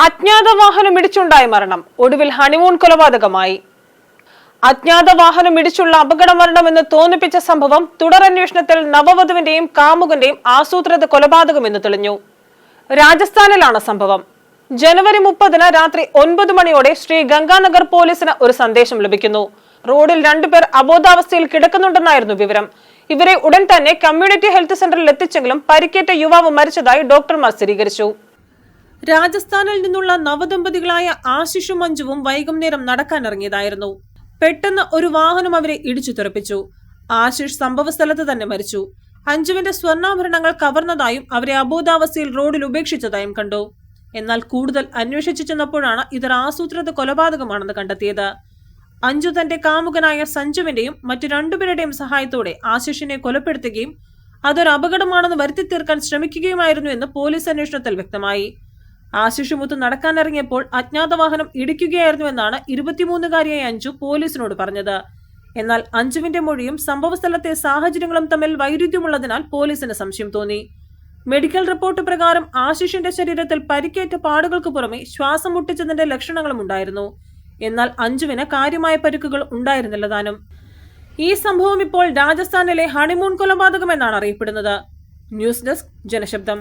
അജ്ഞാത വാഹനം ഇടിച്ചുണ്ടായ മരണം ഒടുവിൽ ഹണിമൂൺ കൊലപാതകമായി. അജ്ഞാത വാഹനം ഇടിച്ചുള്ള അപകട മരണമെന്ന് തോന്നിപ്പിച്ച സംഭവം തുടരന്വേഷണത്തിൽ നവവധുവിന്റെയും കാമുകന്റെയും ആസൂത്രിത കൊലപാതകമെന്ന് തെളിഞ്ഞു. രാജസ്ഥാനിലാണ് സംഭവം. ജനുവരി 30 രാത്രി 9 മണിയോടെ ശ്രീ ഗംഗാനഗർ പോലീസിന് ഒരു സന്ദേശം ലഭിക്കുന്നു. റോഡിൽ 2 പേർ അബോധാവസ്ഥയിൽ കിടക്കുന്നുണ്ടെന്നായിരുന്നു വിവരം. ഇവരെ ഉടൻ തന്നെ കമ്മ്യൂണിറ്റി ഹെൽത്ത് സെന്ററിൽ എത്തിച്ചെങ്കിലും പരിക്കേറ്റ യുവാവ് മരിച്ചതായി ഡോക്ടർമാർ സ്ഥിരീകരിച്ചു. രാജസ്ഥാനിൽ നിന്നുള്ള നവദമ്പതികളായ ആശിഷും മഞ്ജുവും വൈകുന്നേരം നടക്കാനിറങ്ങിയതായിരുന്നു. പെട്ടെന്ന് ഒരു വാഹനം അവരെ ഇടിച്ചു തെറിപ്പിച്ചു. ആശിഷ് സംഭവ സ്ഥലത്ത് തന്നെ മരിച്ചു. അഞ്ജുവിന്റെ സ്വർണ്ണാഭരണങ്ങൾ കവർന്നതായും അവരെ അബോധാവസ്ഥയിൽ റോഡിൽ ഉപേക്ഷിച്ചതായും കണ്ടു. എന്നാൽ കൂടുതൽ അന്വേഷിച്ചു ചെന്നപ്പോഴാണ് ഇതൊരു ആസൂത്രിത കൊലപാതകമാണെന്ന് കണ്ടെത്തിയത്. അഞ്ജു തന്റെ കാമുകനായ സഞ്ജുവിന്റെയും മറ്റു 2 പേരുടെയും സഹായത്തോടെ ആശിഷിനെ കൊലപ്പെടുത്തുകയും അതൊരു അപകടമാണെന്ന് വരുത്തി തീർക്കാൻ ശ്രമിക്കുകയുമായിരുന്നു എന്ന് പോലീസ് അന്വേഷണത്തിൽ വ്യക്തമായി. ആശിഷുമൊത്ത് നടക്കാനിറങ്ങിയപ്പോൾ അജ്ഞാത വാഹനം ഇടിക്കുകയായിരുന്നു എന്നാണ് 23-കാരിയായ അഞ്ജു പോലീസിനോട് പറഞ്ഞത്. എന്നാൽ അഞ്ജുവിന്റെ മൊഴിയും സംഭവസ്ഥലത്തെ സാഹചര്യങ്ങളും തമ്മിൽ വൈരുദ്ധ്യമുള്ളതിനാൽ പോലീസിന് സംശയം തോന്നി. മെഡിക്കൽ റിപ്പോർട്ട് പ്രകാരം ആശിഷിന്റെ ശരീരത്തിൽ പരിക്കേറ്റ പാടുകൾക്ക് പുറമെ ശ്വാസം മുട്ടിച്ചതിന്റെ ലക്ഷണങ്ങളും ഉണ്ടായിരുന്നു. എന്നാൽ അഞ്ജുവിന് കാര്യമായ പരിക്കുകൾ ഉണ്ടായിരുന്നില്ല താനും. ഈ സംഭവം ഇപ്പോൾ രാജസ്ഥാനിലെ ഹണിമൂൺ കൊലപാതകം എന്നാണ് അറിയപ്പെടുന്നത്. News desk ജനശബ്ദം.